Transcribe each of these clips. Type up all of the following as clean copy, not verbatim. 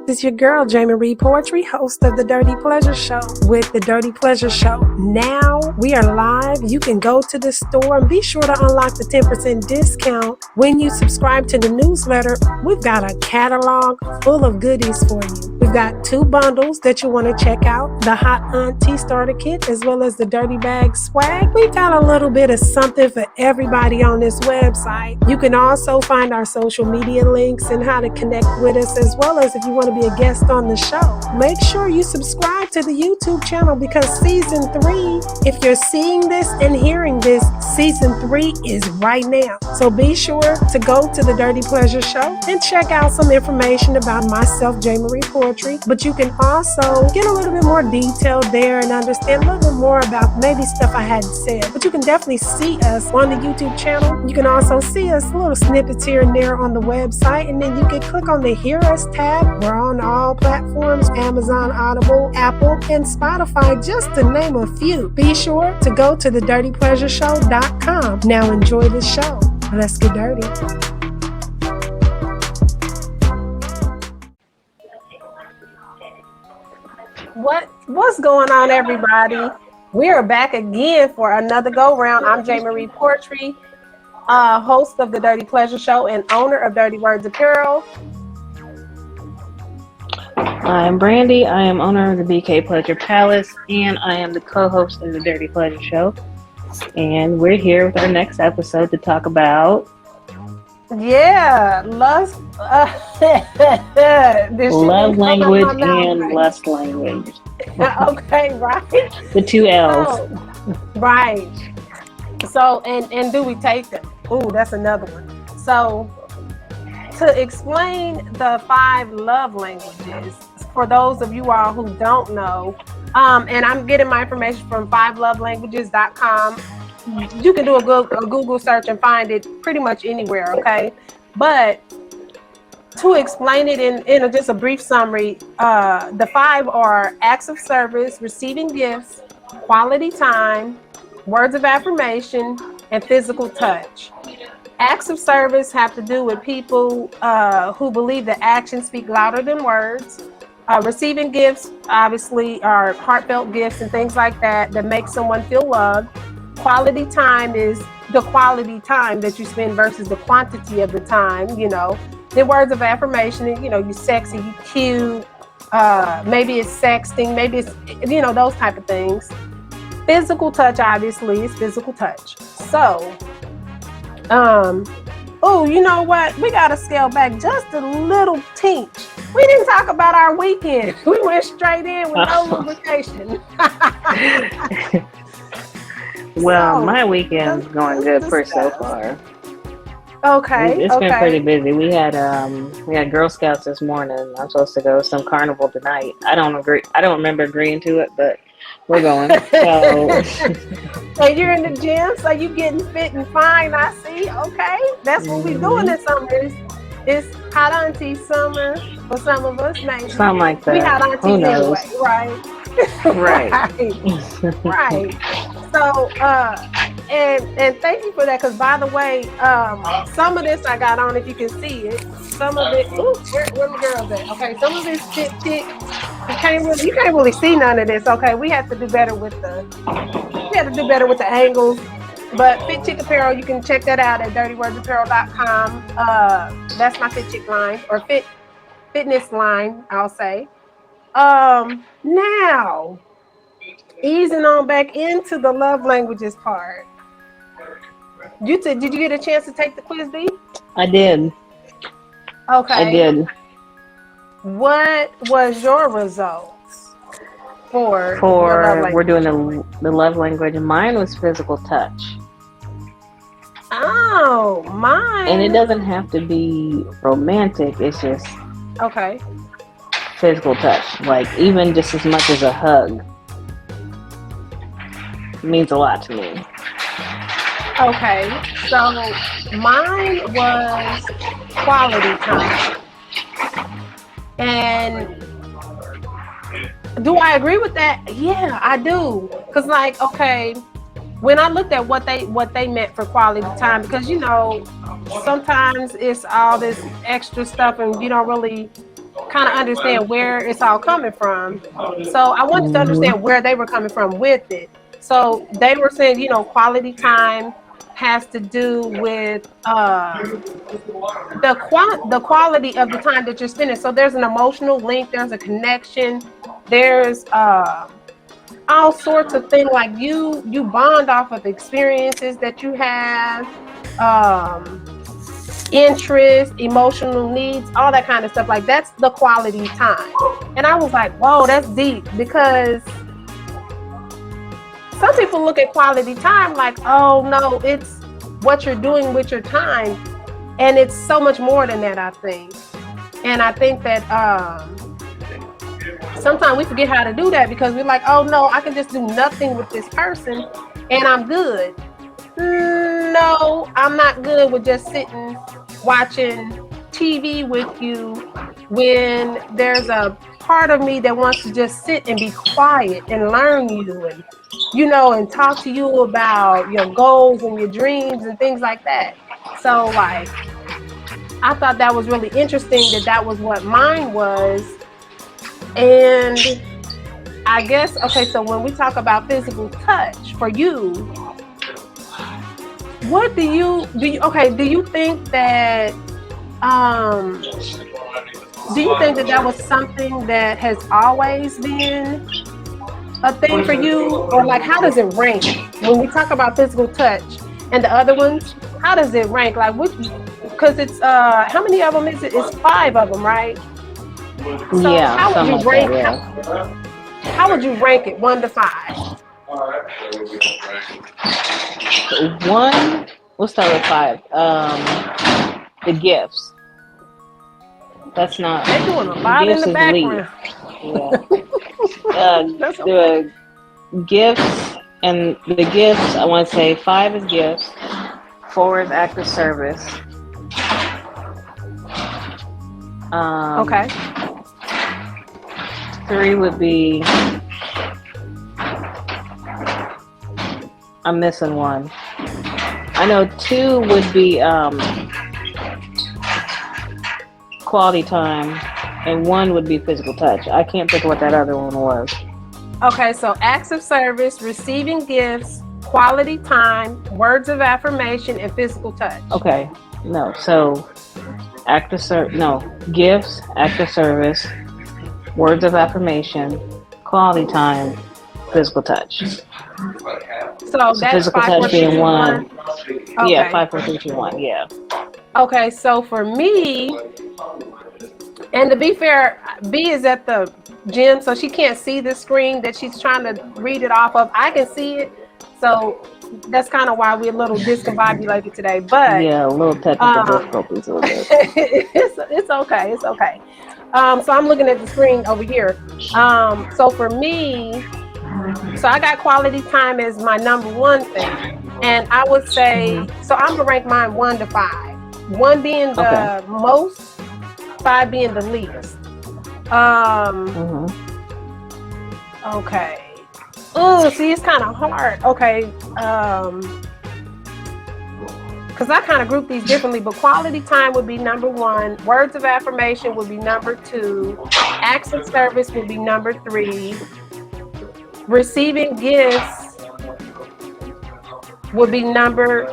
This is your girl, Jamie Reed Poetry, host of The Dirty Pleasure Show with The Dirty Pleasure Show. Now we are live. You can go to the store and be sure to unlock the 10% discount when you subscribe to the newsletter. We've got a catalog full of goodies for you. We've got 2 bundles that you want to check out, the Hot Auntie Starter Kit as well as the Dirty Bag Swag. We've got a little bit of something for everybody on this website. You can also find our social media links and how to connect with us, as well as if you want to be a guest on the show. Make sure you subscribe to the YouTube channel because season 3, if you're seeing this and hearing this, season 3 is right now. So be sure to go to the Dirty Pleasure Show and check out some information about myself, Jamie Reed Poetry. But you can also get a little bit more detail there and understand a little bit more about maybe stuff I hadn't said. But you can definitely see us on the YouTube channel. You can also see us little snippets here and there on the website, and then you can click on the Hear Us tab. We're on all platforms: Amazon, Audible, Apple, and Spotify, just to name a few. Be sure to go to thedirtypleasureshow.com. Now enjoy the show. Let's get dirty. What's going on, everybody? We are back again for another go round. I'm Jamie Reed Poetry, host of the Dirty Pleasure Show and owner of Dirty Words Apparel. I'm Brandy. I am owner of the BK Pleasure Palace, and I am the co-host of the Dirty Pleasure Show. And we're here with our next episode to talk about lust, love language and lust language. Okay, right. The 2 L's. Oh, right. So, and do we take them? Ooh, that's another one. So, to explain the 5 love languages, for those of you all who don't know, and I'm getting my information from 5lovelanguages.com. You can do a Google search and find it pretty much anywhere, okay? But to explain it in just a brief summary, the 5 are acts of service, receiving gifts, quality time, words of affirmation, and physical touch. Acts of service have to do with people who believe that actions speak louder than words. Receiving gifts, obviously, are heartfelt gifts and things like that make someone feel loved. Quality time is the quality time that you spend versus the quantity of the time, you know. Then words of affirmation, you know, you sexy, you cute, maybe it's sexting, maybe it's, you know, those type of things. Physical touch, obviously, is physical touch. So, oh, you know what? We got to scale back just a little teach. We didn't talk about our weekend. We went straight in with no lubrication. Well, my weekend's going good so far. Okay. It's been pretty busy. We had Girl Scouts this morning. I'm supposed to go to some carnival tonight. I don't remember agreeing to it, but we're going. So you're in the gym, so you getting fit and fine, I see. Okay. That's what we're doing this summer. It's hot auntie summer for some of us, maybe. Something like that. We hot aunties anyway, right? Right. Right. So, and thank you for that, because by the way, some of this I got on, if you can see it. Some of it, where the girls at? Okay, some of this chick. You can't really see none of this. Okay, we have to do better with the angles. But Fit Chick Apparel, you can check that out at dirtywordapparel.com. That's my Fit Chick line, or fitness line, I'll say. Now, easing on back into the love languages part. Did you get a chance to take the quiz, B? I did. Okay. I did. What was your results for we're doing the love language? Mine was physical touch. Oh, mine. And it doesn't have to be romantic. It's just okay. Physical touch, like even just as much as a hug, means a lot to me. Okay, so mine was quality time. And do I agree with that? Yeah, I do. Cause like, okay, when I looked at what they meant for quality time, because you know, sometimes it's all this extra stuff and you don't really kind of understand where it's all coming from. So I wanted to Mm-hmm. understand where they were coming from with it. So they were saying, quality time has to do with the quality of the time that you're spending. So there's an emotional link, there's a connection, there's all sorts of things like you bond off of experiences that you have, um, interest, emotional needs, all that kind of stuff. Like that's the quality time. And I was like, whoa, that's deep because some people look at quality time like, oh no, it's what you're doing with your time. And it's so much more than that, I think. And I think that sometimes we forget how to do that because we're like, oh no, I can just do nothing with this person and I'm good. No, I'm not good with just sitting watching TV with you when there's a part of me that wants to just sit and be quiet and learn you and and talk to you about your goals and your dreams and things like that. So like I thought that was really interesting that was what mine was. And I guess, okay, so when we talk about physical touch for you, what do you okay, do you think that that was something that has always been a thing for you? Or like how does it rank when we talk about physical touch and the other ones? How does it rank? Like which, because it's how many of them is it? It's 5 of them, right? So Yeah, how would you something rank like that. Yeah. how would you rank it 1 to 5? One. We'll start with 5. The gifts. That's not. They're doing a lot in Gifts the is the lead. background. Yeah. That's okay. The gifts and the gifts. I want to say 5 is gifts. 4 is active service. Okay. 3 would be. I'm missing one. I know 2 would be quality time, and 1 would be physical touch. I can't think of what that other one was. Okay, so acts of service, receiving gifts, quality time, words of affirmation, and physical touch. Okay, no. So gifts, active service, words of affirmation, quality time, physical touch. So that's physical 5, touch 4, 3, being 2, 1. 1. Okay. Yeah, 5, 4, 3, 2, 1. Yeah. Okay, so for me, and to be fair, B is at the gym, so she can't see the screen that she's trying to read it off of. I can see it, so that's kind of why we're a little discombobulated today. But yeah, a little technical difficulties. It's okay. It's okay. So I'm looking at the screen over here. So for me, so I got quality time as my number 1 thing, and I would say so. I'm gonna rank mine 1 to 5. 1 being the most, 5 being the least. Okay. Oh, see, it's kind of hard. Okay. Because I kind of group these differently, but quality time would be number 1. Words of affirmation would be number 2. Acts of service would be number 3. Receiving gifts would be number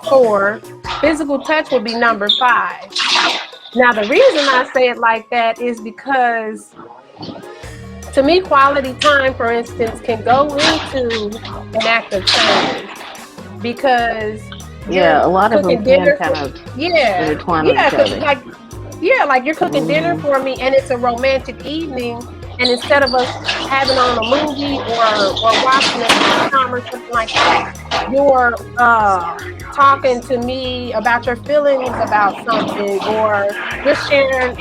4. Physical touch would be number 5. Now, the reason I say it like that is because to me, quality time, for instance, can go into an act of service because a lot of them can kind of intertwine with each other. Like you're cooking dinner for me, and it's a romantic evening, and instead of us having on a movie or watching a sitcom or something like that, you're talking to me about your feelings about something, or you're sharing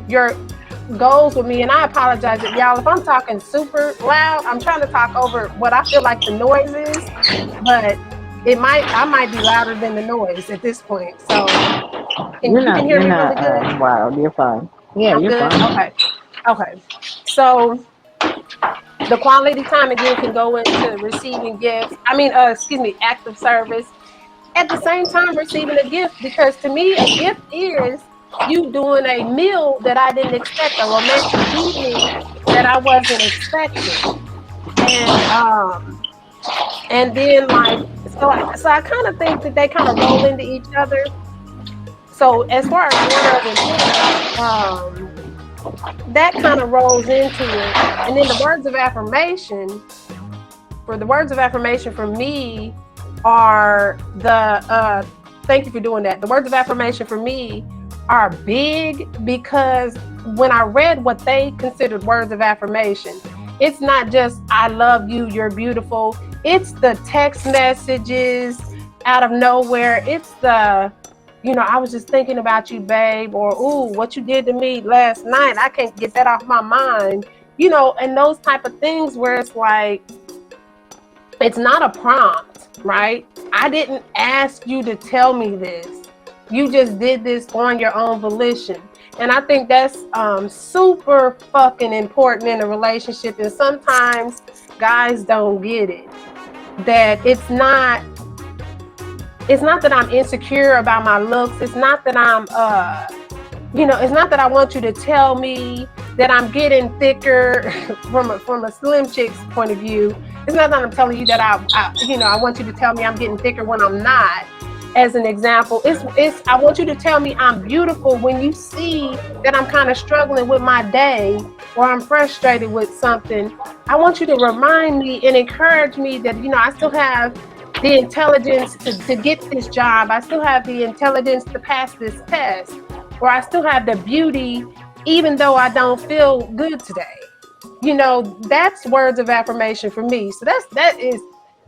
your goals with me. And I apologize, y'all, if I'm talking super loud. I'm trying to talk over what I feel like the noise is, but I might be louder than the noise at this point. So you can hear me really good? Loud. You're fine. Yeah, you're good? fine. Okay. So the quality time again can go into receiving gifts. Active service. At the same time, receiving a gift, because to me, a gift is you doing a meal that I didn't expect, a romantic evening that I wasn't expecting. And and then like so I kind of think that they kind of roll into each other. So as far as words and pickup, that kind of rolls into it. And then the words of affirmation, for me are the thank you for doing that. The words of affirmation for me are big because when I read what they considered words of affirmation, it's not just I love you, you're beautiful. It's the text messages out of nowhere. It's the, I was just thinking about you, babe, or ooh, what you did to me last night. I can't get that off my mind. And those type of things where it's like, it's not a prompt, right? I didn't ask you to tell me this. You just did this on your own volition. And I think that's super fucking important in a relationship. And sometimes guys don't get it. That it's not that I'm insecure about my looks. It's not that I'm it's not that I want you to tell me that I'm getting thicker from a slim chick's point of view. It's not that I'm telling you that I want you to tell me I'm getting thicker when I'm not. As an example, it's I want you to tell me I'm beautiful when you see that I'm kind of struggling with my day or I'm frustrated with something. I want you to remind me and encourage me that I still have the intelligence to get this job. I still have the intelligence to pass this test, or I still have the beauty even though I don't feel good today. That's words of affirmation for me. So that is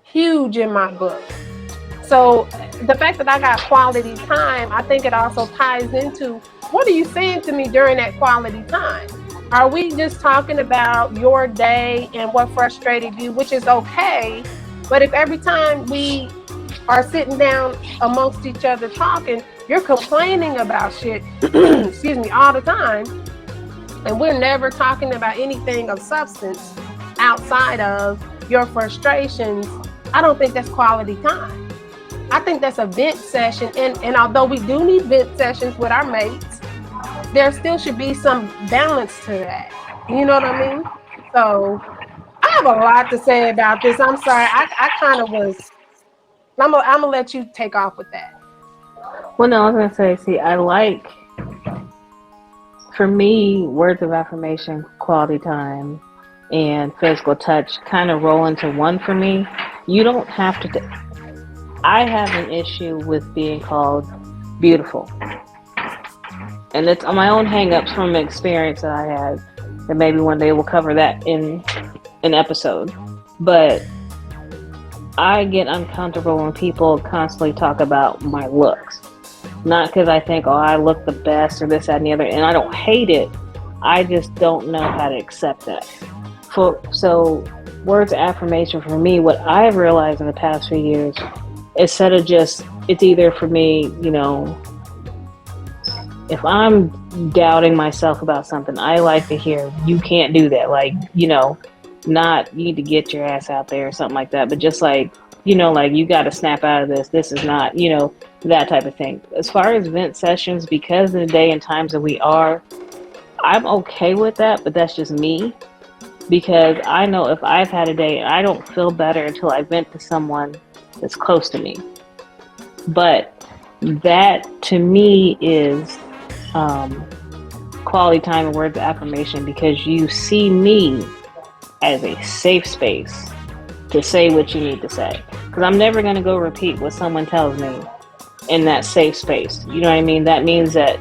huge in my book. So the fact that I got quality time, I think it also ties into what are you saying to me during that quality time? Are we just talking about your day and what frustrated you, which is okay. But if every time we are sitting down amongst each other talking, you're complaining about shit, excuse me, all the time, and we're never talking about anything of substance outside of your frustrations, I don't think that's quality time. I think that's a vent session. And although we do need vent sessions with our mates, there still should be some balance to that. You know what I mean? So I have a lot to say about this. I'm sorry. I kind of was. I'm gonna let you take off with that. Well, no, I was gonna say, see, for me, words of affirmation, quality time, and physical touch kind of roll into one for me. You don't have to. I have an issue with being called beautiful. And it's on my own hang-ups from an experience that I had. And maybe one day we'll cover that in an episode. But I get uncomfortable when people constantly talk about my looks. Not because I think, I look the best or this, that, and the other. And I don't hate it. I just don't know how to accept that. So words of affirmation for me, what I've realized in the past few years, instead of just, it's either for me, if I'm doubting myself about something, I like to hear, you can't do that. Like, not, you need to get your ass out there or something like that. But just like, like, you got to snap out of this. This is not, that type of thing. As far as vent sessions, because of the day and times that we are, I'm okay with that, but that's just me. Because I know if I've had a day and I don't feel better until I vent to someone that's close to me. But that to me is quality time and words of affirmation, because you see me as a safe space to say what you need to say. Because I'm never going to go repeat what someone tells me in that safe space. You know what I mean? That means that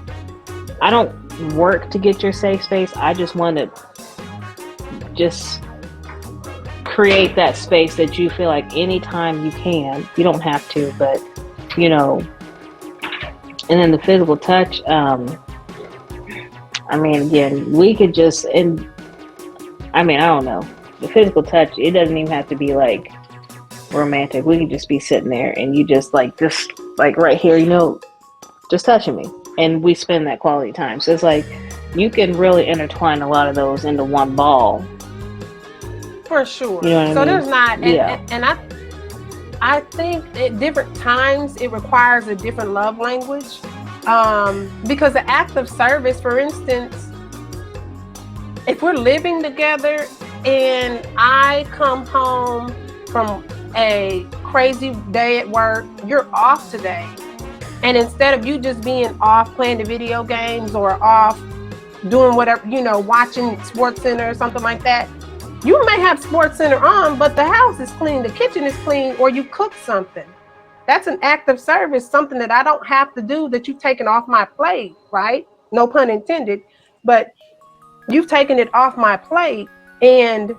I don't work to get your safe space. I just want to just create that space that you feel like anytime you can. You don't have to, but and then the physical touch, again, we could just, I don't know, the physical touch, it doesn't even have to be like romantic. We could just be sitting there and you just like right here, just touching me, and we spend that quality time. So it's like you can really intertwine a lot of those into one ball. For sure. You know what I mean? There's not, and I think at different times it requires a different love language. Because the act of service, for instance, if we're living together and I come home from a crazy day at work, you're off today. And instead of you just being off playing the video games or off doing whatever, watching Sports Center or something like that, you may have Sports Center on, but the house is clean, the kitchen is clean, or you cook something. That's an act of service, something that I don't have to do that you've taken off my plate, right? No pun intended, but you've taken it off my plate. And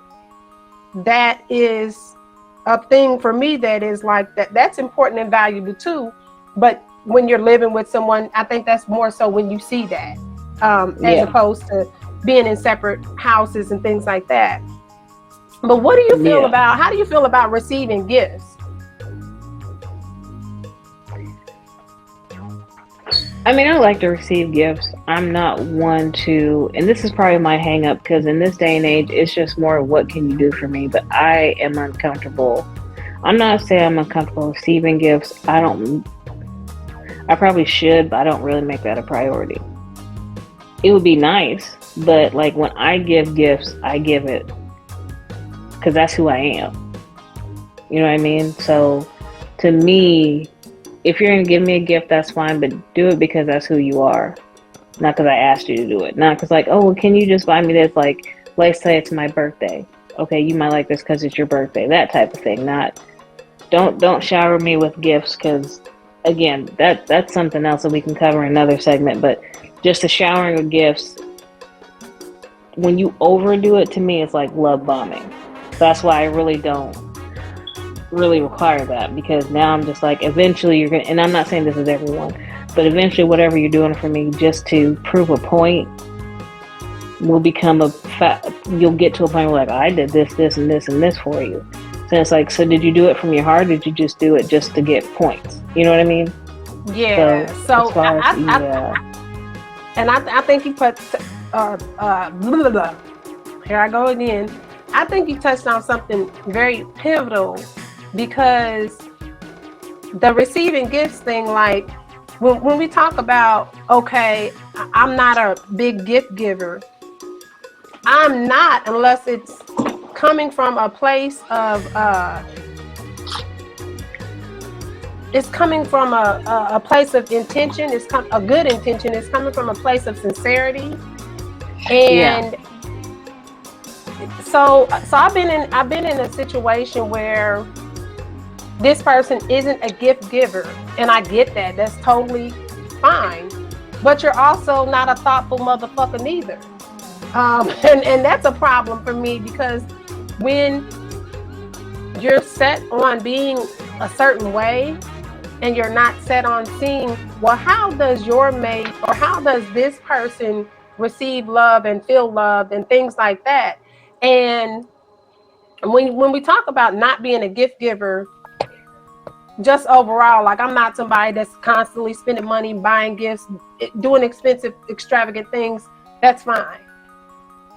that is a thing for me that is like that's important and valuable too. But when you're living with someone, I think that's more so when you see that, as opposed to being in separate houses and things like that. But what do you feel about, how do you feel about receiving gifts? I mean, I like to receive gifts. I'm not one to, and this is probably my hang up, because in this day and age, it's just more what can you do for me? But I am uncomfortable. I'm not saying I'm uncomfortable receiving gifts. I probably should, but I don't really make that a priority. It would be nice, but like when I give gifts, I give it because that's who I am. You know what I mean? So to me, if you're going to give me a gift, that's fine, but do it because that's who you are. Not because I asked you to do it. Not because like, oh, well, can you just buy me this? Like, let's say it's my birthday. Okay, you might like this because it's your birthday. That type of thing. Not, don't shower me with gifts because, again, that's something else that we can cover in another segment. But just the showering with gifts, when you overdo it, to me, it's like love bombing. So that's why I really don't really require that, because now I'm just like, eventually you're gonna, and I'm not saying this is everyone, but eventually whatever you're doing for me just to prove a point will become you'll get to a point where like, I did this, this, and this, and this for you. So it's like, so did you do it from your heart, or did you just do it just to get points? You know what I mean? Yeah. So I think you put here I go again. I think you touched on something very pivotal, because the receiving gifts thing, like when we talk about, okay, I'm not a big gift giver. I'm not, unless it's coming from a place of, it's coming from a place of intention. It's a good intention. It's coming from a place of sincerity. And so I've been in a situation where this person isn't a gift giver, and I get that. That's totally fine. But you're also not a thoughtful motherfucker neither. And that's a problem for me, because when you're set on being a certain way and you're not set on seeing, well, how does your mate or how does this person receive love and feel loved and things like that. And when we talk about not being a gift giver, just overall, like, I'm not somebody that's constantly spending money, buying gifts, doing expensive, extravagant things. That's fine.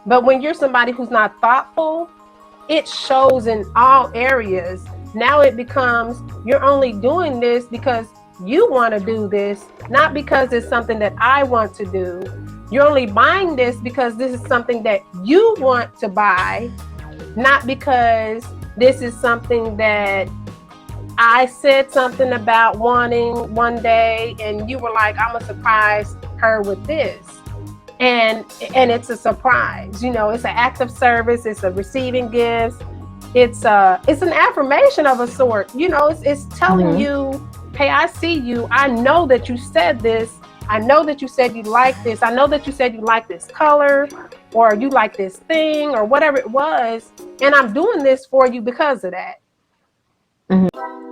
But when you're somebody who's not thoughtful, it shows in all areas. Now it becomes, you're only doing this because you want to do this, not because it's something that I want to do. You're only buying this because this is something that you want to buy, not because this is something that I said something about wanting one day and you were like, I'm gonna surprise her with this. And it's a surprise, you know, it's an act of service, it's a receiving gifts, it's an affirmation of a sort, you know, it's telling you, hey, I see you, I know that you said this, I know that you said you like this, I know that you said you like this color, or you like this thing, or whatever it was, and I'm doing this for you because of that.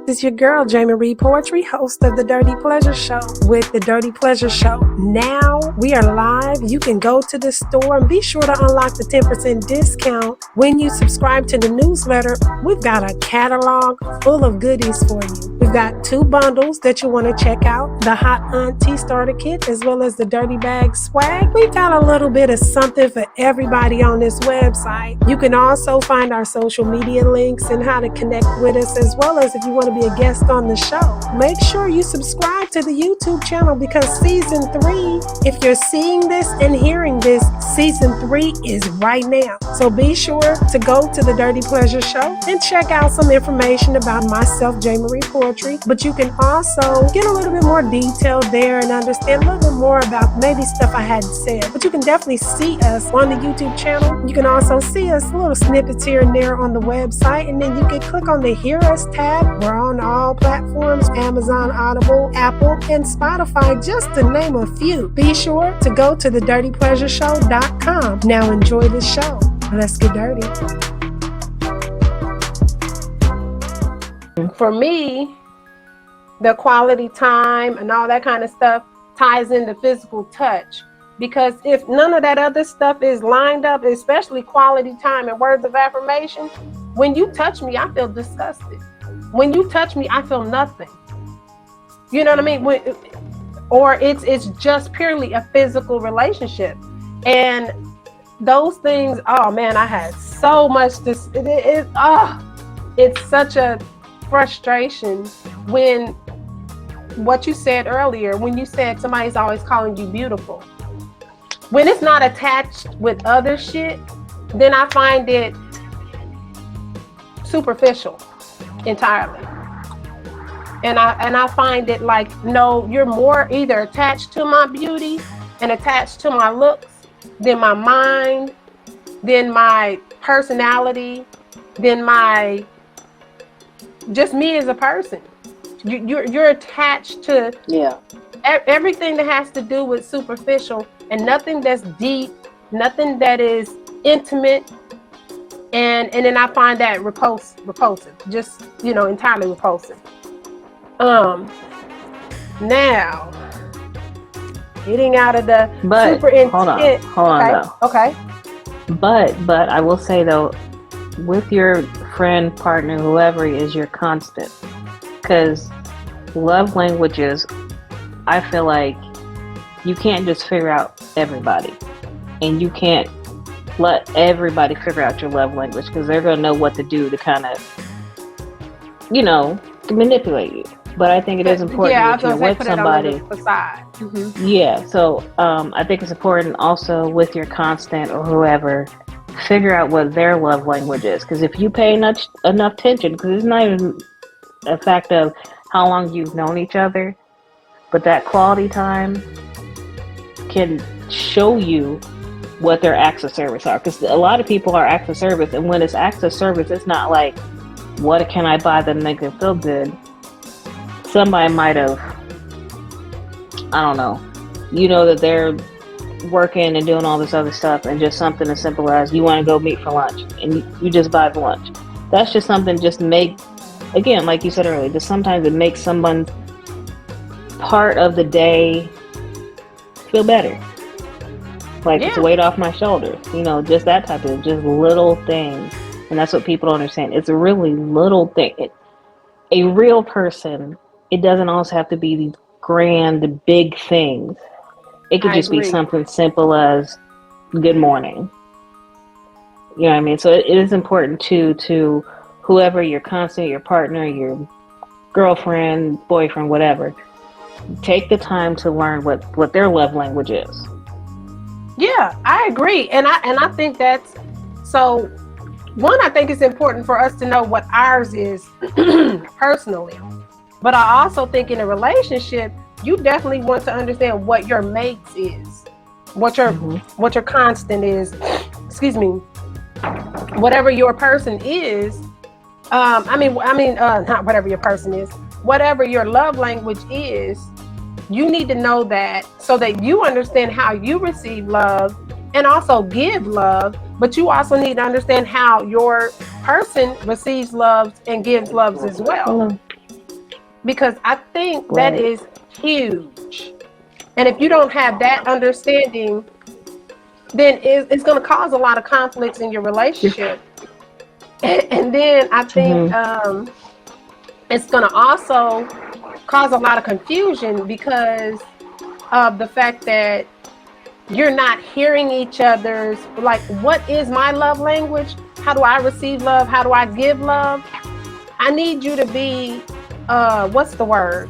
This is your girl, Jamie Reed Poetry, host of The Dirty Pleasure Show with The Dirty Pleasure Show. Now we are live. You can go to the store and be sure to unlock the 10% discount when you subscribe to the newsletter. We've got a catalog full of goodies for you. We've got 2 bundles that you want to check out, the Hot Auntie Starter Kit, as well as the Dirty Bag Swag. We've got a little bit of something for everybody on this website. You can also find our social media links and how to connect with us, as well as if you want to to be a guest on the show. Make sure you subscribe to the YouTube channel because season 3, if you're seeing this and hearing this, season 3 is right now. So be sure to go to the Dirty Pleasure Show and check out some information about myself, J. Marie Poetry. But you can also get a little bit more detail there and understand a little bit more about maybe stuff I hadn't said. But you can definitely see us on the YouTube channel. You can also see us little snippets here and there on the website, and then you can click on the Hear Us tab. We're on all platforms: Amazon, Audible, Apple, and Spotify, just to name a few. Be sure to go to thedirtypleasureshow.com. Now enjoy the show. Let's get dirty. For me, the quality time and all that kind of stuff ties into physical touch. Because if none of that other stuff is lined up, especially quality time and words of affirmation, when you touch me, I feel disgusted. When you touch me, I feel nothing. You know what I mean? Or it's just purely a physical relationship. And those things, oh man, I had so much it's such a frustration when what you said earlier, when you said somebody's always calling you beautiful. When it's not attached with other shit, then I find it superficial entirely. And I find it like, no, you're more either attached to my beauty and attached to my looks than my mind, than my personality, than my just me as a person. You're attached to everything that has to do with superficial and nothing that's deep, nothing that is intimate, and then I find that repulsive, just entirely repulsive. Now getting out of the super intense. Hold on though. Okay. But I will say though, with your friend, partner, whoever is your constant, because love languages, I feel like you can't just figure out everybody, and you can't let everybody figure out your love language, because they're going to know what to do to kind of, to manipulate you. But I think it is important if you're with somebody. Yeah, so I think it's important also with your constant or whoever, figure out what their love language is. Because if you pay enough attention, because it's not even a fact of how long you've known each other, but that quality time can show you what their acts of service are. Because a lot of people are acts of service, and when it's acts of service, it's not like, what can I buy that make them feel good? Somebody might have, I don't know, that they're working and doing all this other stuff, and just something as simple as you want to go meet for lunch, and you just buy the lunch. That's just something just to make, again, like you said earlier, just sometimes it makes someone's part of the day feel better. Like, it's a weight off my shoulders, just that type of, just little things. And that's what people don't understand. It's a really little thing. A real person, it doesn't also have to be these grand, big things. It could just be something simple as good morning. You know what I mean? So it is important to whoever your constant, your partner, your girlfriend, boyfriend, whatever, take the time to learn what their love language is. Yeah, I agree. And I think that's, so one, I think it's important for us to know what ours is personally. But I also think in a relationship, you definitely want to understand what your mate's is, what your constant is. Excuse me. Whatever your person is. Not whatever your person is. Whatever your love language is, you need to know that so that you understand how you receive love and also give love. But you also need to understand how your person receives love and gives love as well. Because I think that is huge. And if you don't have that understanding, then it's going to cause a lot of conflicts in your relationship. And then I think it's going to also cause a lot of confusion because of the fact that you're not hearing each other's, like, what is my love language? How do I receive love? How do I give love? I need you to be what's the word?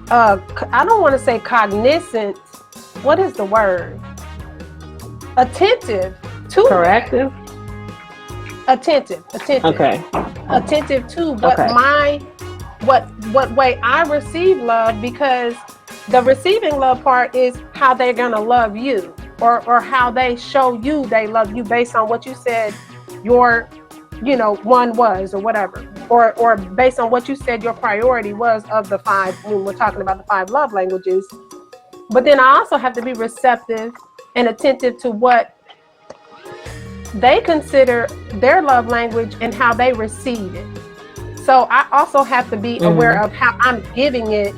I don't want to say cognizant. What is the word? Attentive to Corrective? attentive. Okay. Attentive to what Okay. what way I receive love, because the receiving love part is how they're gonna love you, or how they show you they love you based on what you said your one was, or whatever, or based on what you said your priority was of the five, when we're talking about the five love languages. But then I also have to be receptive and attentive to what they consider their love language and how they receive it. So I also have to be aware of how I'm giving it.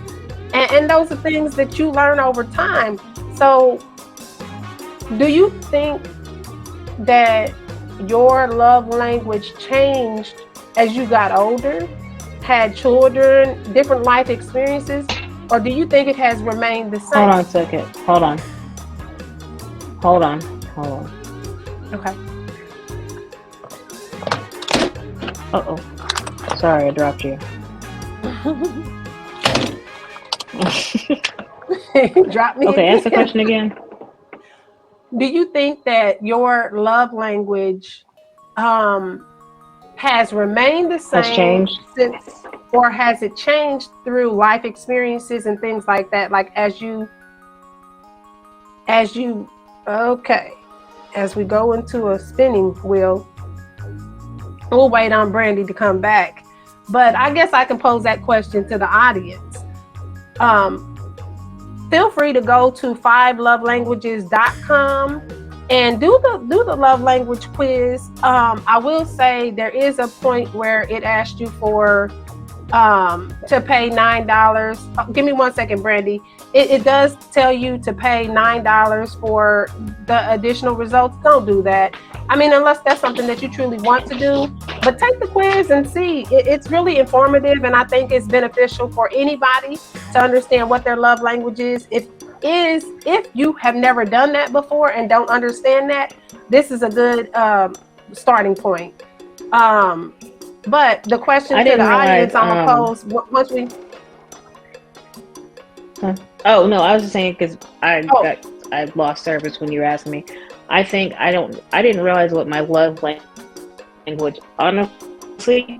And those are things that you learn over time. So do you think that your love language changed as you got older, had children, different life experiences? Or do you think it has remained the same? Hold on a second. Hold on. Okay. Uh-oh. Sorry, I dropped you. Drop me Okay, again. ask the question again. Do you think that your love language has remained the Has same changed? since, or has it changed through life experiences and things like that? Like as you okay, as we go into a spinning wheel, we'll wait on Brandy to come back. But I guess I can pose that question to the audience. Feel free to go to 5lovelanguages.com and do the love language quiz. I will say there is a point where it asked you for to pay $9. Give me 1 second, Brandy. It does tell you to pay $9 for the additional results. Don't do that. I mean, unless that's something that you truly want to do. But take the quiz and see. It's really informative, and I think it's beneficial for anybody to understand what their love language is. If you have never done that before and don't understand that, this is a good starting point. But the question to the audience I'm gonna pose once we. Oh no, I was just saying because I lost service when you were asking me. I didn't realize what my love language. Honestly,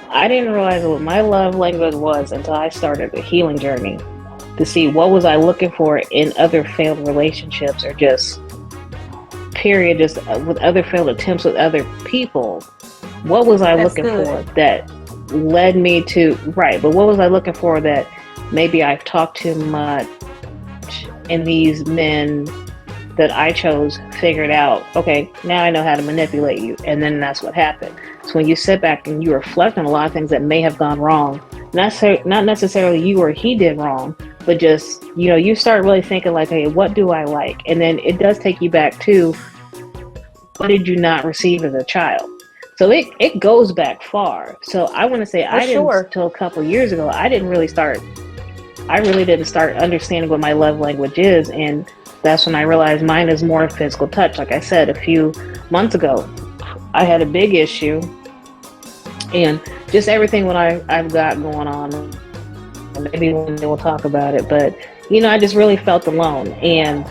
I didn't realize what my love language was until I started the healing journey to see what was I looking for in other failed relationships, or just period, just with other failed attempts with other people. What was I looking for that led me to right? But what was I looking for that maybe I've talked too much, and these men that I chose figured out, okay, now I know how to manipulate you. And then that's what happened. So when you sit back and you reflect on a lot of things that may have gone wrong, not necessarily you or he did wrong, but just, you start really thinking like, hey, what do I like? And then it does take you back to, what did you not receive as a child? So it goes back far. So I want to say until a couple years ago, I really didn't start understanding what my love language is. And that's when I realized mine is more physical touch. Like I said, a few months ago, I had a big issue, and just everything what I've got going on. Maybe one day we'll talk about it, but I just really felt alone, and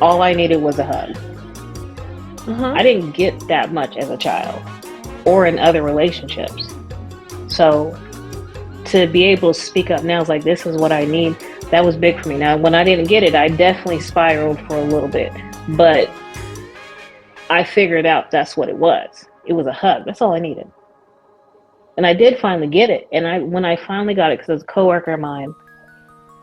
all I needed was a hug. I didn't get that much as a child or in other relationships. So to be able to speak up now is like, this is what I need. That was big for me. Now, when I didn't get it, I definitely spiraled for a little bit, but I figured out that's what it was. It was a hug. That's all I needed. And I did finally get it. And when I finally got it, because it was a coworker of mine,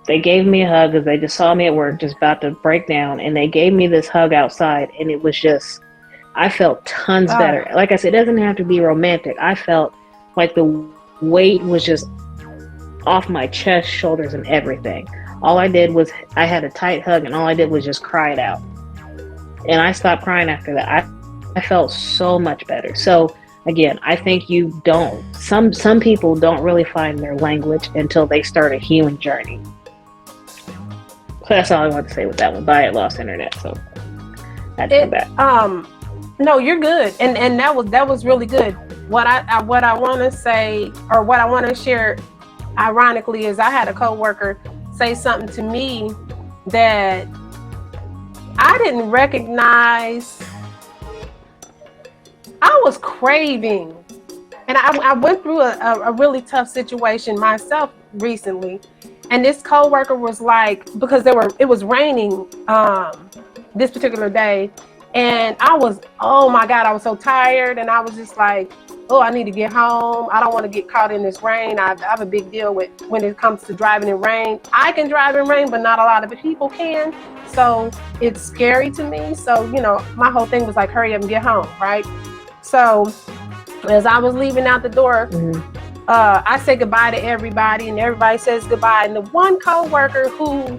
they gave me a hug because they just saw me at work just about to break down, and they gave me this hug outside, and it was just, I felt tons better. Like I said, it doesn't have to be romantic. I felt like the weight was just off my chest, shoulders, and everything. All I did was, I had a tight hug, and all I did was just cry it out. And I stopped crying after that. I felt so much better. So again, I think some people don't really find their language until they start a healing journey. So that's all I want to say with that one. But I had lost internet, so I had to come back. No, you're good. And that was really good. what I want to say, or what I want to share, ironically, is I had a coworker say something to me that I didn't recognize. I was craving, and I went through a really tough situation myself recently. And this coworker was like, because it was raining this particular day, and oh my God, I was so tired, and I was just like, oh, I need to get home. I don't want to get caught in this rain. I have a big deal with when it comes to driving in rain. I can drive in rain, but not a lot of people can. So it's scary to me. So, my whole thing was like, hurry up and get home, right? So as I was leaving out the door, I said goodbye to everybody, and everybody says goodbye. And the one coworker who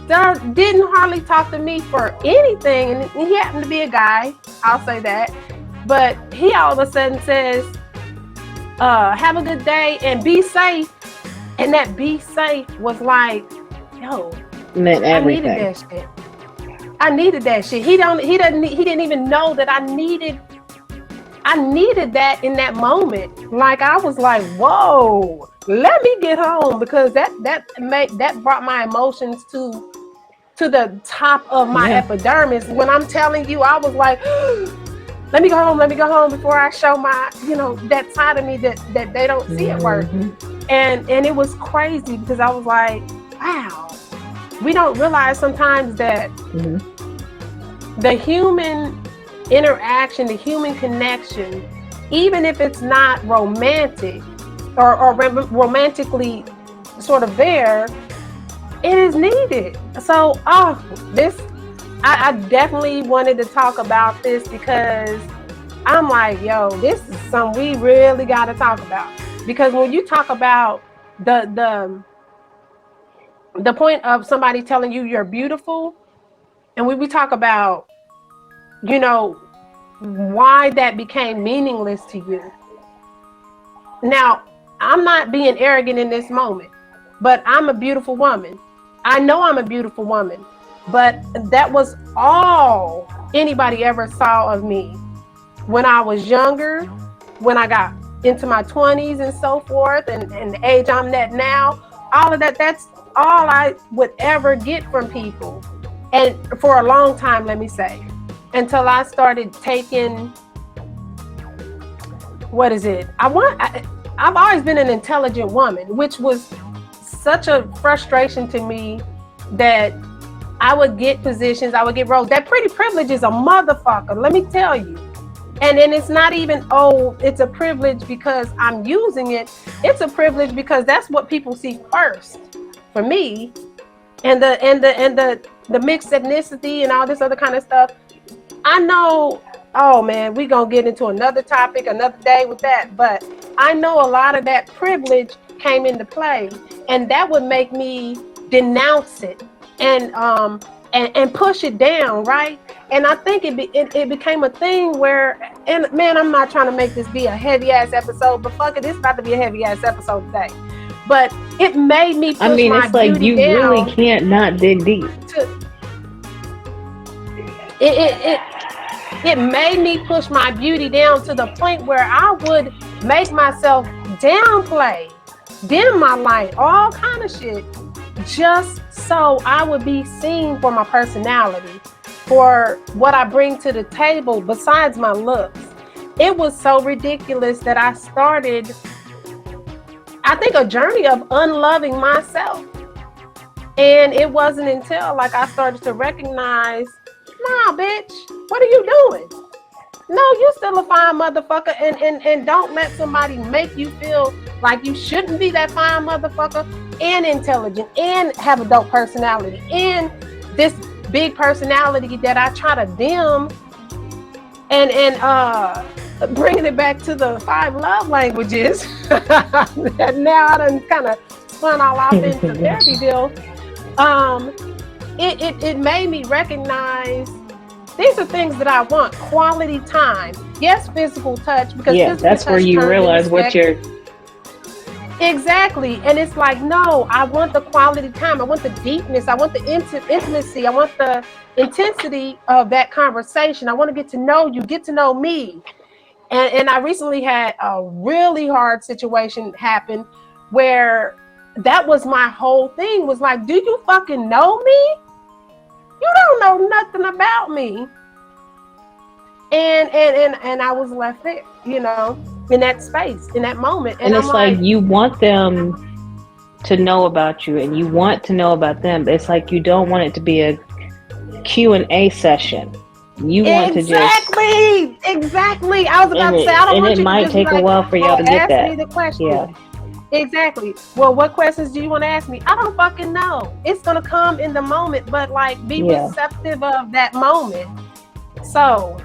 didn't hardly talk to me for anything, and he happened to be a guy, I'll say that, but he all of a sudden says, have a good day and be safe. And that be safe was like, yo, meant everything. I needed that shit. I needed that shit. He didn't even know that I needed that in that moment. Like, I was like, whoa, let me get home, because that brought my emotions to the top of my epidermis. When I'm telling you, I was like, let me go home before I show my, that side of me that they don't see at work. And it was crazy, because I was like, wow, we don't realize sometimes that the human interaction, the human connection, even if it's not romantic or romantically sort of there, it is needed. So, I definitely wanted to talk about this, because I'm like, yo, this is something we really got to talk about. Because when you talk about the point of somebody telling you you're beautiful, and when we talk about, why that became meaningless to you. Now, I'm not being arrogant in this moment, but I'm a beautiful woman. I know I'm a beautiful woman, but that was all anybody ever saw of me when I was younger, when I got into my 20s and so forth, and the age I'm at now. All of that's all I would ever get from people. And for a long time, let me say, until I started taking, I've always been an intelligent woman, which was such a frustration to me, that I would get positions, I would get roles. That pretty privilege is a motherfucker, let me tell you. And then it's not even, it's a privilege because I'm using it. It's a privilege because that's what people see first for me. And the mixed ethnicity and all this other kind of stuff. I know, oh man, we gonna get into another topic another day with that, but I know a lot of that privilege came into play, and that would make me denounce it and push it down, right? And I think it became a thing where, and man, I'm not trying to make this be a heavy ass episode, but fuck it, it's about to be a heavy ass episode today. But it made me push my beauty down. It's like you really can't not dig deep. It made me push my beauty down to the point where I would make myself downplay, dim my light, all kind of shit, just so I would be seen for my personality, for what I bring to the table besides my looks. It was so ridiculous that I started, I think, a journey of unloving myself. And it wasn't until I started to recognize, nah, bitch, what are you doing? No, you still a fine motherfucker, and don't let somebody make you feel like you shouldn't be that fine motherfucker, and intelligent, and have a dope personality, and this big personality that I try to dim, and bringing it back to the 5 love languages. Now I done kind of spun all off into therapy deal. It made me recognize these are things that I want. Quality time. Yes, physical touch. Because that's where you realize what you're... Exactly. And it's like, no, I want the quality time. I want the deepness. I want the intimacy. I want the intensity of that conversation. I want to get to know you, get to know me. And I recently had a really hard situation happen where that was my whole thing, was like, do you fucking know me? You don't know nothing about me. And I was left there, you know, in that space, in that moment. And it's like you want them to know about you and you want to know about them. It's like you don't want it to be a Q&A session. You want to just exactly. I was about to say, I don't want you to just, and it might take a while for y'all to get that. Ask me the question. Yeah. Exactly. Well, what questions do you want to ask me? I don't fucking know. It's gonna come in the moment, but like, be receptive of that moment. So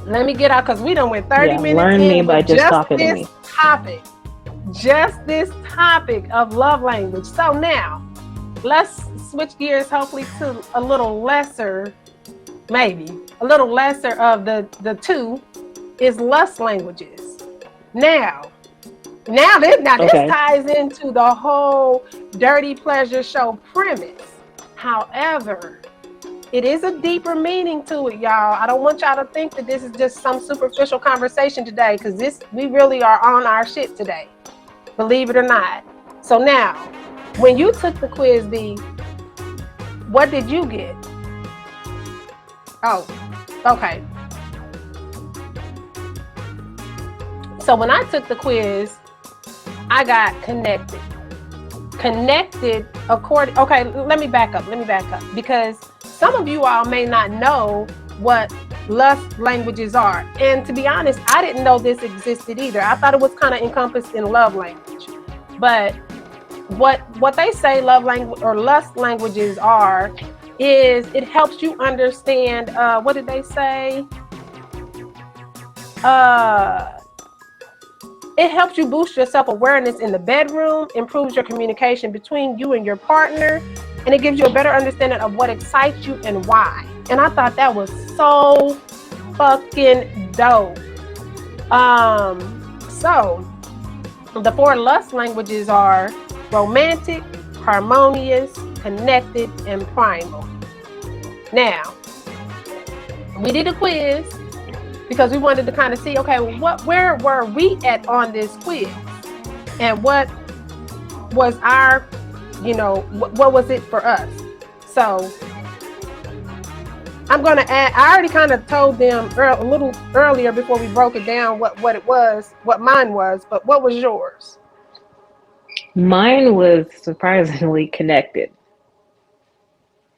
let me get out, because we done went 30 minutes. Learn me by just talking to me. Just this topic of love language. So now let's switch gears, hopefully, to a little lesser, maybe a little lesser of the two, is lust languages. Now this ties into the whole Dirty Pleasure Show premise. However, it is a deeper meaning to it, y'all. I don't want y'all to think that this is just some superficial conversation today, because we really are on our shit today, believe it or not. So now, when you took the quiz, B, what did you get? Oh, okay. So when I took the quiz, I got connected. Okay, let me back up, because some of you all may not know what lust languages are. And to be honest, I didn't know this existed either. I thought it was kind of encompassed in love language. But what they say love language or lust languages are is it helps you understand, what did they say? It helps you boost your self-awareness in the bedroom, improves your communication between you and your partner, and it gives you a better understanding of what excites you and why. And I thought that was so fucking dope. So the 4 lust languages are romantic, harmonious, connected, and primal. Now, we did a quiz because we wanted to kind of see, okay, where were we at on this quiz? And what was our, what was it for us? So I'm going to add, I already kind of told them a little earlier before we broke it down what it was, what mine was, but what was yours? Mine was surprisingly connected.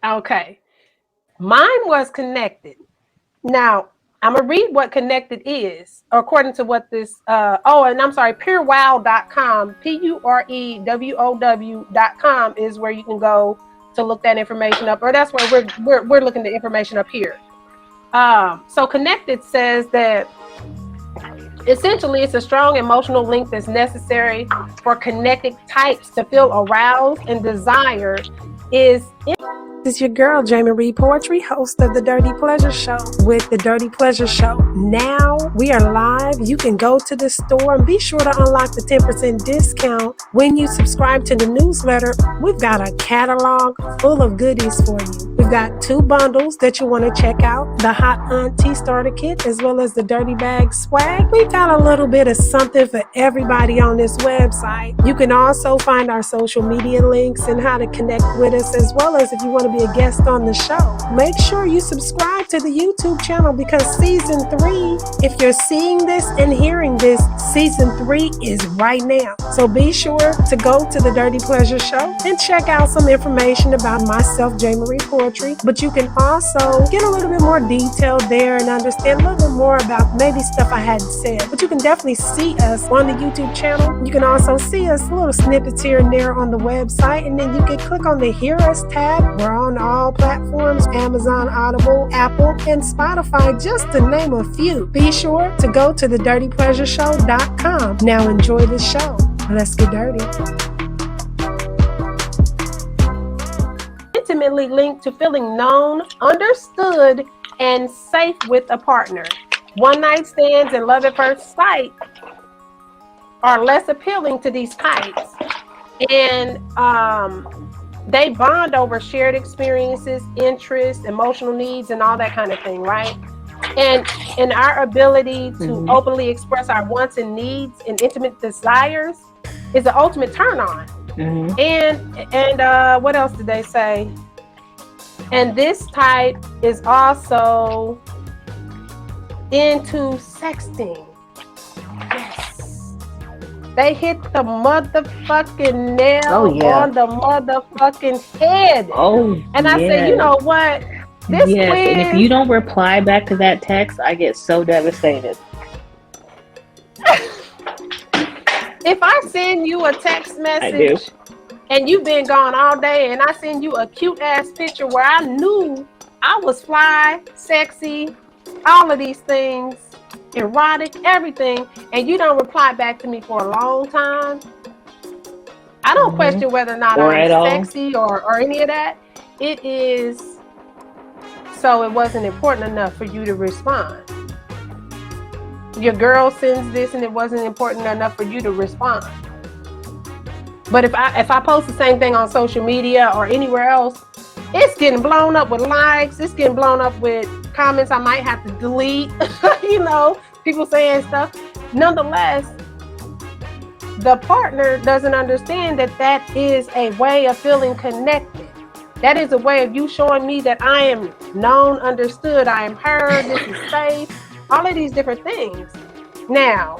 Okay. Mine was connected. Now, I'm going to read what connected is, according to what this, and I'm sorry, purewow.com, purewow.com is where you can go to look that information up, or that's where we're looking the information up here. So connected says that essentially it's a strong emotional link that's necessary for connected types to feel aroused and desired is. This is your girl, Jamie Reed Poetry, host of The Dirty Pleasure Show with The Dirty Pleasure Show. Now we are live. You can go to the store and be sure to unlock the 10% discount when you subscribe to the newsletter. We've got a catalog full of goodies for you. We've got 2 bundles that you want to check out, the Hot Auntie Starter Kit as well as the Dirty Bag Swag. We've got a little bit of something for everybody on this website. You can also find our social media links and how to connect with us, as well as if you want to be a guest on the show. Make sure you subscribe to the YouTube channel, because season 3, if you're seeing this and hearing this, season 3 is right now. So be sure to go to the Dirty Pleasure Show and check out some information about myself, Jamie Reed Poetry. But you can also get a little bit more detail there and understand a little bit more about maybe stuff I hadn't said. But you can definitely see us on the YouTube channel. You can also see us little snippets here and there on the website, and then you can click on the Hear Us tab. We're on all platforms, Amazon, Audible, Apple, and Spotify, just to name a few. Be sure to go to thedirtypleasureshow.com. Now enjoy the show. Let's get dirty. Intimately linked to feeling known, understood, and safe with a partner. One-night stands and love at first sight are less appealing to these types. And they bond over shared experiences, interests, emotional needs, and all that kind of thing, right? And and our ability to Mm-hmm. openly express our wants and needs and intimate desires is the ultimate turn on. Mm-hmm. And what else did they say? And this type is also into sexting. Yes. They hit the motherfucking nail on the motherfucking head. Oh, And I said, you know what? This yes. And if quiz. you don't reply back to that text, I get so devastated. If I send you a text I do. message and you've been gone all day and I send you a cute ass picture where I knew I was fly, sexy, all of these things, erotic, everything, and you don't reply back to me for a long time, I don't question whether or not I'm sexy or any of that. It is, so it wasn't important enough for you to respond. Your girl sends this and it wasn't important enough for you to respond. But if I post the same thing on social media or anywhere else, it's getting blown up with likes. It's getting blown up with comments I might have to delete. You know, people saying stuff. Nonetheless, the partner doesn't understand that that is a way of feeling connected. That is a way of you showing me that I am known, understood, I am heard, this is safe, all of these different things. Now,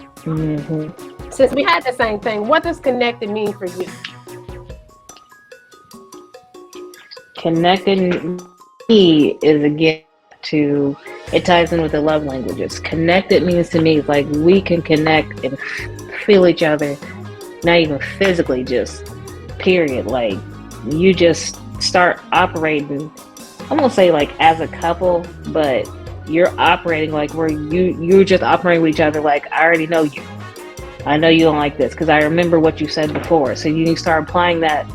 since we had the same thing, what does connected mean for you? Connected me is again to, it ties in with the love languages. Connected means to me like we can connect and feel each other, not even physically, just period. Like you just start operating, I won't say like as a couple, but you're operating like where you're just operating with each other like I already know you. I know you don't like this because I remember what you said before. So you start applying that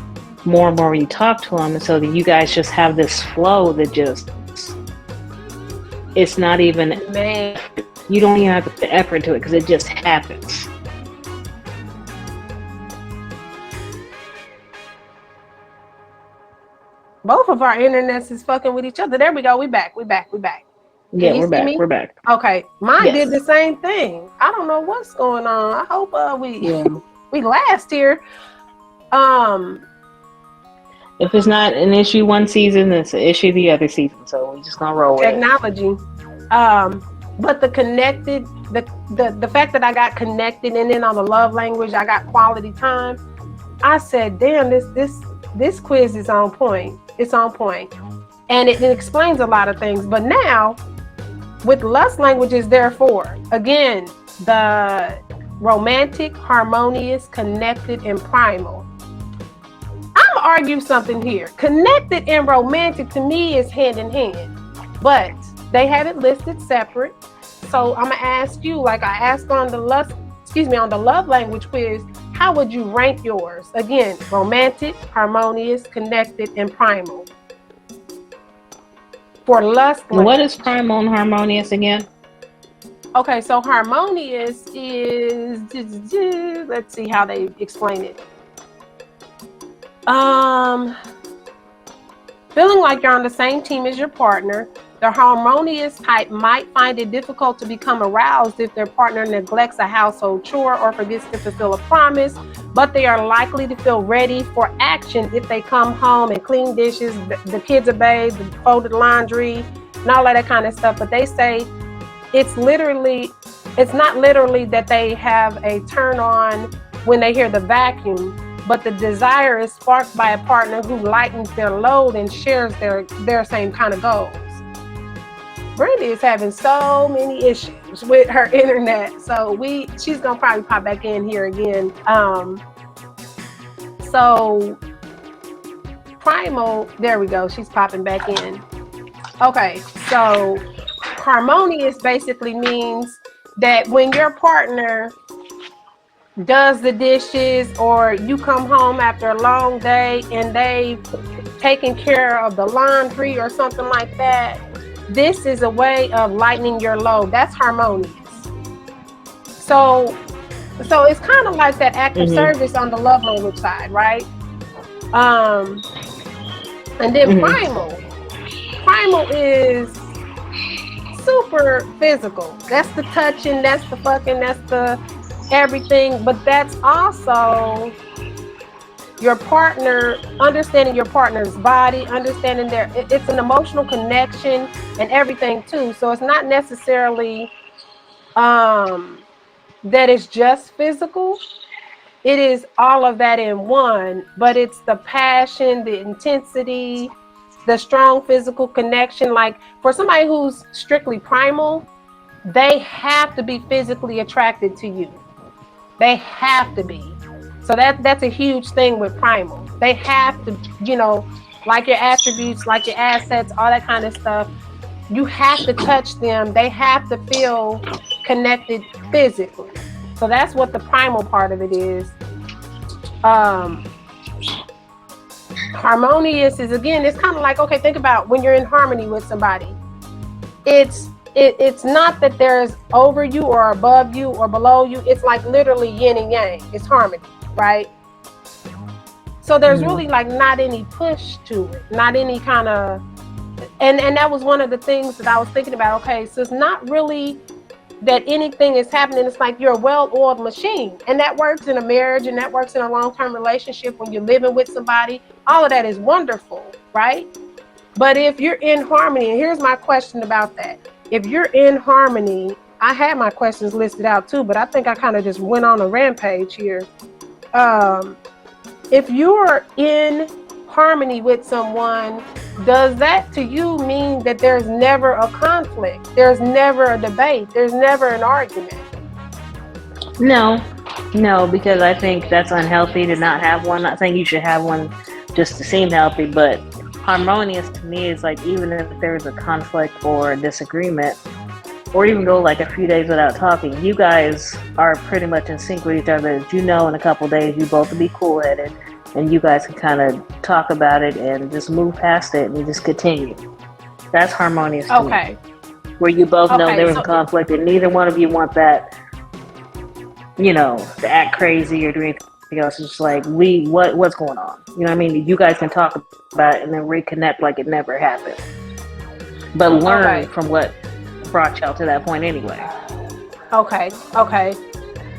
more and more when you talk to them, and so that you guys just have this flow that just, it's not even, man, you don't even have to put effort into it because it just happens. Both of our internets is fucking with each other. There we go. We back. Yeah, we're back. We're back. Okay, mine did the same thing. I don't know what's going on. I hope we last here. If it's not an issue one season, it's an issue the other season. So we just gonna roll with technology. But the connected, the fact that I got connected, and then on the love language, I got quality time. I said, damn, this quiz is on point. It's on point, and it explains a lot of things. But now, with lust languages, therefore, again, the romantic, harmonious, connected, and primal. I'm gonna argue something here. Connected and romantic to me is hand in hand, but they have it listed separate. So I'm gonna ask you, like I asked on the love language quiz, how would you rank yours? Again, romantic, harmonious, connected, and primal. For lust language. What is primal and harmonious again? Okay, so harmonious is, let's see how they explain it. Feeling like you're on the same team as your partner. The harmonious type might find it difficult to become aroused if their partner neglects a household chore or forgets to fulfill a promise, but they are likely to feel ready for action if they come home and clean dishes, the kids are bathed, the folded laundry, and all of that kind of stuff. But they say it's not literally that they have a turn on when they hear the vacuum, but the desire is sparked by a partner who lightens their load and shares their same kind of goals. Brandy is having so many issues with her internet, so she's gonna probably pop back in here again. So primal, there we go, she's popping back in. Okay, so harmonious basically means that when your partner does the dishes, or you come home after a long day and they've taken care of the laundry or something like that, this is a way of lightening your load. That's harmonious. So it's kind of like that act of service on the love language side, right? And then primal is super physical. That's the touching, that's the fucking, that's the everything. But that's also your partner, understanding your partner's body, understanding it's an emotional connection and everything too. So it's not necessarily that it's just physical. It is all of that in one, but it's the passion, the intensity, the strong physical connection. Like for somebody who's strictly primal, they have to be physically attracted to you. They have to be. So that's a huge thing with primal. They have to, like your attributes, like your assets, all that kind of stuff. You have to touch them. They have to feel connected physically. So that's what the primal part of it is. Harmonious is, again, it's kind of like, okay, think about when you're in harmony with somebody. It's not that there's over you or above you or below you. It's like literally yin and yang. It's harmony, right? So there's really like not any push to it, not any kind of, and that was one of the things that I was thinking about. Okay, so it's not really that anything is happening. It's like you're a well-oiled machine, and that works in a marriage, and that works in a long-term relationship when you're living with somebody. All of that is wonderful, right? But if you're in harmony, and here's my question about that. If you're in harmony, I had my questions listed out too, but I think I kind of just went on a rampage here. If you're in harmony with someone, does that to you mean that there's never a conflict? There's never a debate? There's never an argument? No, because I think that's unhealthy to not have one. Not saying you should have one just to seem healthy, but harmonious to me is like, even if there's a conflict or a disagreement, or even go like a few days without talking, you guys are pretty much in sync with each other. In a couple days you both will be cool-headed, and you guys can kind of talk about it and just move past it and you just continue. That's harmonious to me. Where you both know there was a conflict and neither one of you want that, to act crazy or do anything else. It's just like, what's going on? You know what I mean? You guys can talk about it and then reconnect like it never happened. But learn from what brought y'all to that point anyway. Okay.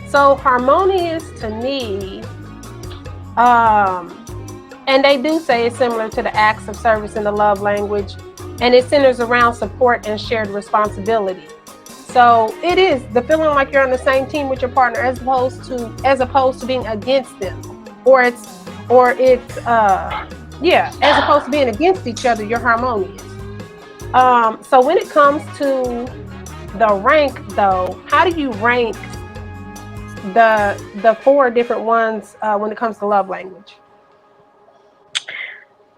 So harmonious to me, and they do say it's similar to the acts of service in the love language, and it centers around support and shared responsibility. So it is the feeling like you're on the same team with your partner, as opposed to being against them, as opposed to being against each other. You're harmonious. So when it comes to the rank, though, how do you rank the 4 different ones when it comes to love language?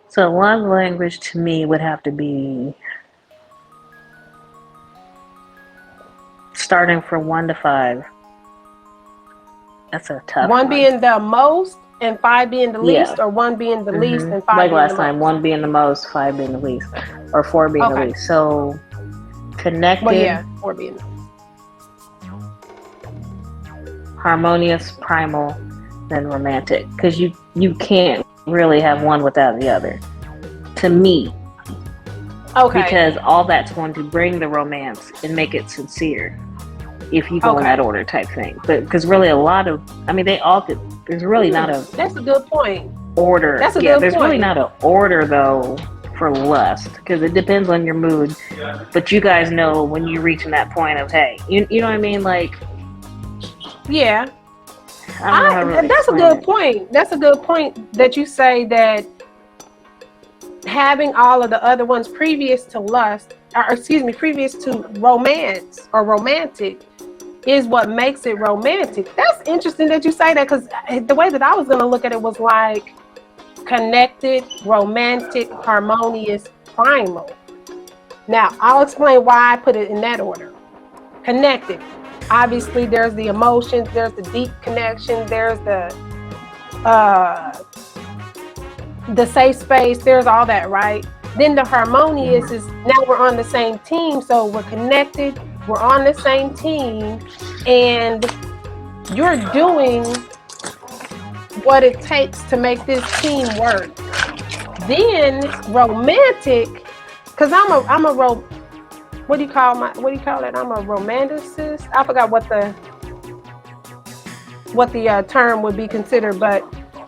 So love language to me would have to be starting from 1 to 5. That's a tough one. 1 being the most and 5 being the least, or 1 being the least and 5 like being last the time, most? 1 being the most, 5 being the least, or 4 being the least. So connected, 4 being the least. Harmonious, primal, then romantic, because you can't really have one without the other, to me. Because all that's going to bring the romance and make it sincere if you go in that order type thing. But because really they all could, there's really not a... That's a good point. Order. That's a good point. There's really not an order, though, for lust, because it depends on your mood. But you guys know when you're reaching that point of, hey, you know what I mean? Like... Yeah. That's a good point. That's a good point that you say that having all of the other ones previous to lust, previous to romance or romantic, is what makes it romantic. That's interesting that you say that, because the way that I was going to look at it was like connected, romantic, harmonious, primal. Now, I'll explain why I put it in that order. Connected. Obviously, there's the emotions, there's the deep connection, there's the safe space, there's all that, right? Then the harmonious is now we're on the same team, so we're connected, we're on the same team, and you're doing what it takes to make this team work. Then romantic, because what do you call it? I'm a romanticist. I forgot what the term would be considered, but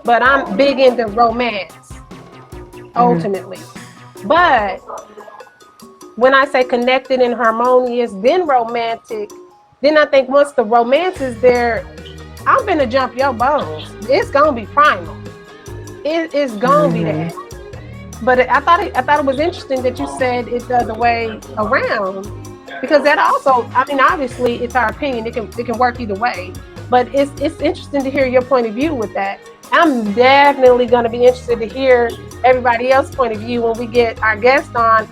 I'm big into romance ultimately. But when I say connected and harmonious, then romantic, then I think once the romance is there, I'm gonna jump your bones. It's gonna be primal. It's gonna be that. But I thought it was interesting that you said it the other way around, because that also, I mean, obviously it's our opinion. It can work either way. But it's interesting to hear your point of view with that. I'm definitely going to be interested to hear everybody else's point of view when we get our guest on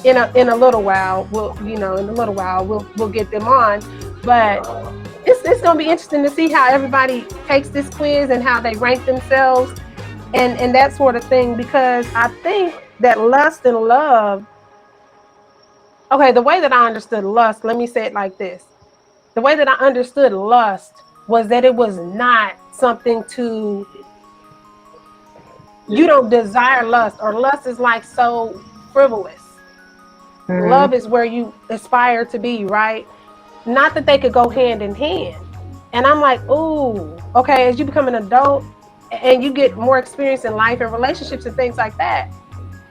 in a little while. We'll get them on. But it's going to be interesting to see how everybody takes this quiz and how they rank themselves and that sort of thing, because I think that lust and love. Okay, the way that I understood lust, let me say it like this. The way that I understood lust was that it was not something you don't desire lust, or lust is like so frivolous. Love is where you aspire to be, right? Not that they could go hand in hand. And I'm like, ooh, okay, as you become an adult and you get more experience in life and relationships and things like that,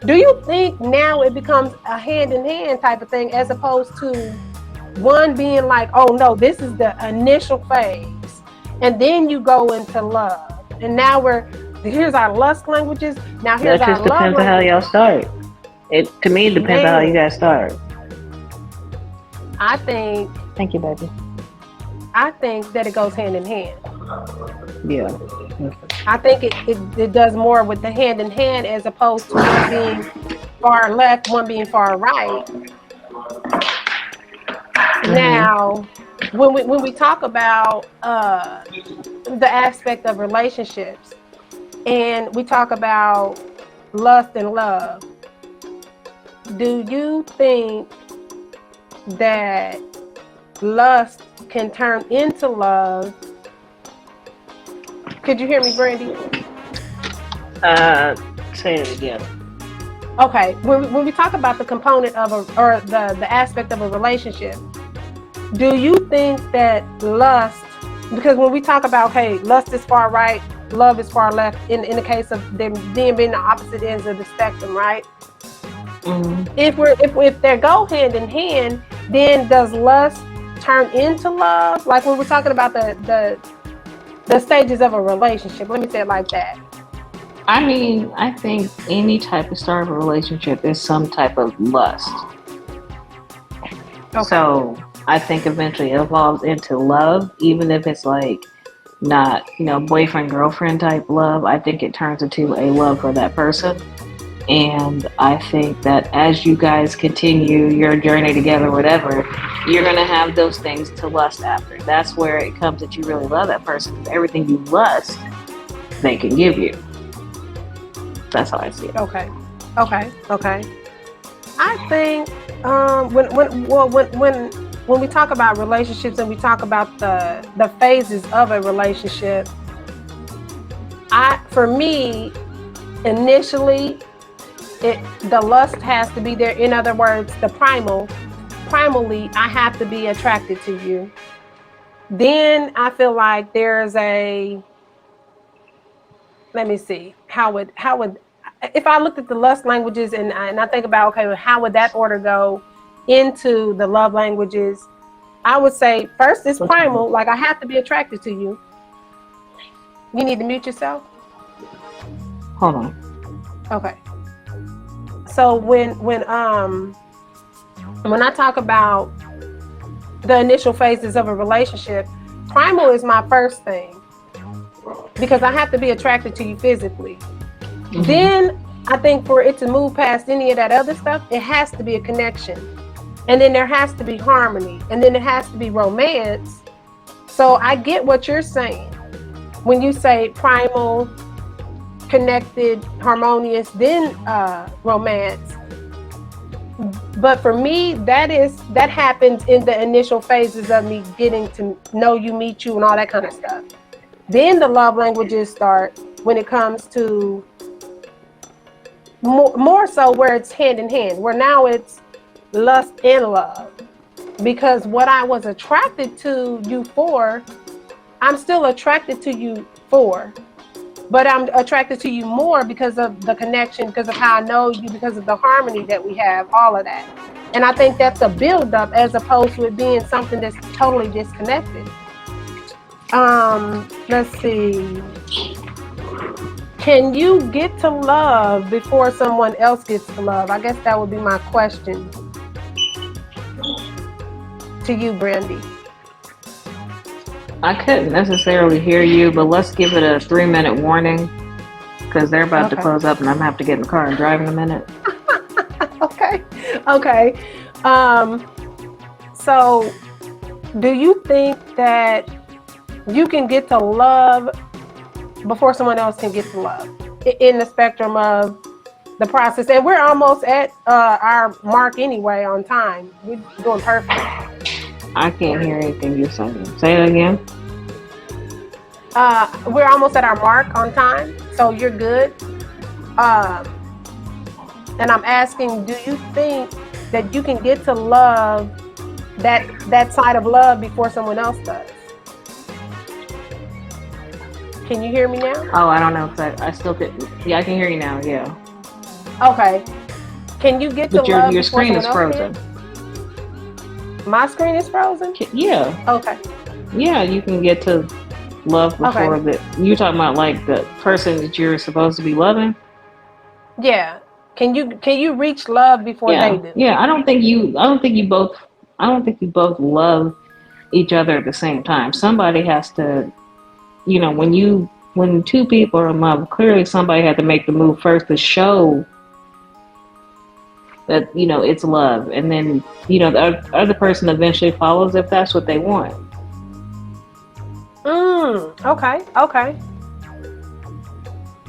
do you think now it becomes a hand in hand type of thing, as opposed to one being like, oh no, this is the initial phase, and then you go into love, and now here's our lust languages. Now here's That our just love depends on how languages. y'all start. To me, it depends on how you guys start. I think. Thank you, baby. I think that it goes hand in hand. Yeah. I think it does more with the hand in hand, as opposed to one being far left, one being far right. Now, when we talk about the aspect of relationships, and we talk about lust and love, do you think that lust can turn into love? Could you hear me, Brandy? Say it again. Okay, when we talk about the component of or the aspect of a relationship, do you think that lust, because when we talk about, hey, lust is far right, love is far left, in the case of them being the opposite ends of the spectrum, right? If they go hand in hand, then does lust turn into love? Like when we're talking about the stages of a relationship, let me say it like that. I mean, I think any type of start of a relationship is some type of lust. Okay. So I think eventually it evolves into love, even if it's like not, boyfriend, girlfriend type love. I think it turns into a love for that person. And I think that as you guys continue your journey together, whatever, you're going to have those things to lust after. That's where it comes that you really love that person. Everything you lust, they can give you. That's how I see it. Okay. I think when we talk about relationships and we talk about the phases of a relationship, for me, initially, the lust has to be there. In other words, primally, I have to be attracted to you. Then I feel like there's let me see, how would if I looked at the lust languages and I think about, okay, well, how would that order go into the love languages? I would say first it's primal, like I have to be attracted to you. You need to mute yourself. Hold on. Okay. So when I talk about the initial phases of a relationship, primal is my first thing, because I have to be attracted to you physically. Then I think for it to move past any of that other stuff, it has to be a connection. And then there has to be harmony. And then it has to be romance. So I get what you're saying when you say primal, connected, harmonious, then romance. But for me, that happens in the initial phases of me getting to know you, meet you, and all that kind of stuff. Then the love languages start when it comes to more so where it's hand in hand, where now it's lust and love. Because what I was attracted to you for, I'm still attracted to you for. But I'm attracted to you more because of the connection, because of how I know you, because of the harmony that we have, all of that. And I think that's a buildup as opposed to it being something that's totally disconnected. Let's see. Can you get to love before someone else gets to love? I guess that would be my question to you, Brandy. I couldn't necessarily hear you, but let's give it a 3-minute warning because they're about to close up and I'm gonna have to get in the car and drive in a minute. Okay. So do you think that you can get to love before someone else can get to love in the spectrum of the process? And we're almost at our mark anyway on time. We're doing perfect. I can't hear anything you're saying. Say it again. We're almost at our mark on time, so you're good. And I'm asking, do you think that you can get to love that side of love before someone else does? Can you hear me now? Oh, I don't know, because I still could. Yeah, I can hear you now. Yeah. Okay. Can you get to love? But your screen is frozen. My screen is frozen? Yeah. Okay. Yeah, you can get to love before that. You're talking about like the person that you're supposed to be loving? Yeah. Can you reach love before they do? Yeah, I don't think you both love each other at the same time. Somebody has to, when two people are in love, clearly somebody had to make the move first to show that, it's love. And then, the other person eventually follows if that's what they want. Okay.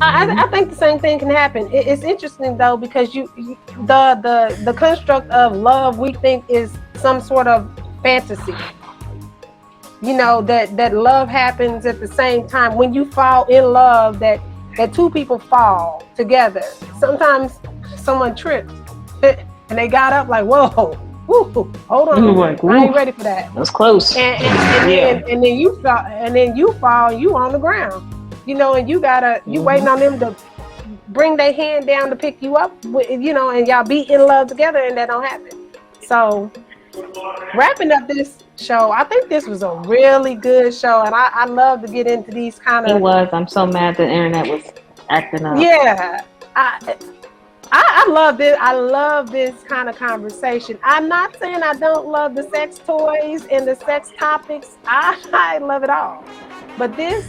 I think the same thing can happen. It's interesting though, because the construct of love we think is some sort of fantasy. That love happens at the same time. When you fall in love, that two people fall together. Sometimes someone tripped and they got up like, whoa, woo, hold on, like, I ain't ready for that. That's close. And then you fall, you on the ground. And you waiting on them to bring their hand down to pick you up, and y'all be in love together, and that don't happen. So, wrapping up this show, I think this was a really good show, and I love to get into these kind of. It was. I'm so mad the internet was acting up. Yeah, I love this. I love this kind of conversation. I'm not saying I don't love the sex toys and the sex topics. I love it all, but this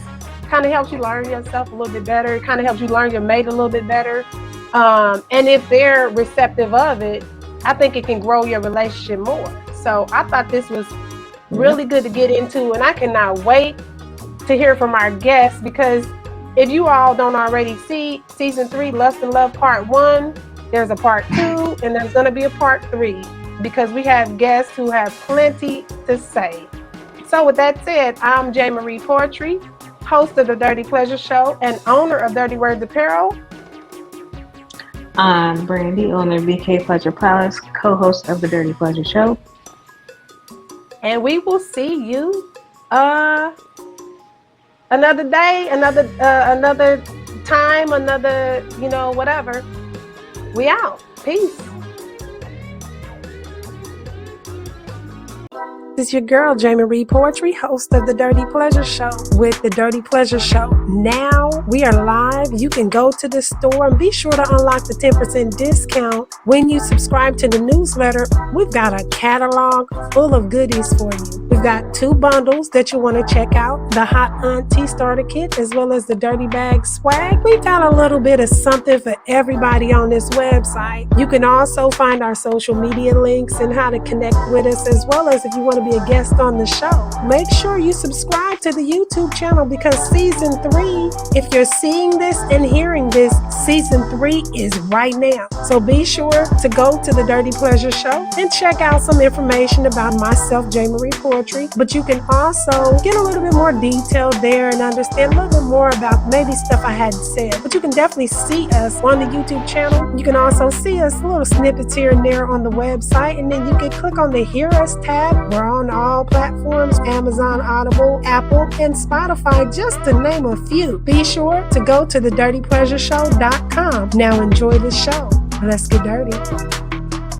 kind of helps you learn yourself a little bit better. It kind of helps you learn your mate a little bit better. And if they're receptive of it, I think it can grow your relationship more. So I thought this was really good to get into, and I cannot wait to hear from our guests, because if you all don't already see season 3, Lust and Love Part 1, there's a Part 2, and there's going to be a Part 3, because we have guests who have plenty to say. So with that said, I'm J. Marie Poetry, host of the Dirty Pleasure Show and owner of Dirty Words Apparel. I'm Brandy, owner of BK Pleasure Palace, co-host of the Dirty Pleasure Show. And we will see you another day, another time, another, whatever. We out. Peace. This is your girl, J. Marie Poetry, host of the Dirty Pleasure Show with the Dirty Pleasure Show. Now we are live. You can go to the store and be sure to unlock the 10% discount when you subscribe to the newsletter. We've got a catalog full of goodies for you. We've got 2 bundles that you want to check out, the Hot Auntie Starter Kit as well as the Dirty Bag Swag. We've got a little bit of something for everybody on this website. You can also find our social media links and how to connect with us, as well as if you want to be be a guest on the show. Make sure you subscribe to the YouTube channel because season 3, if you're seeing this and hearing this, season 3 is right now. So be sure to go to the Dirty Pleasure Show and check out some information about myself, J. Marie Poetry. But you can also get a little bit more detail there and understand a little bit more about maybe stuff I hadn't said. But you can definitely see us on the YouTube channel. You can also see us little snippets here and there on the website, and then you can click on the Hear Us tab. We're on all platforms: Amazon, Audible, Apple, and Spotify, just to name a few. Be sure to go to thedirtypleasureshow.com. Now enjoy the show. Let's get dirty.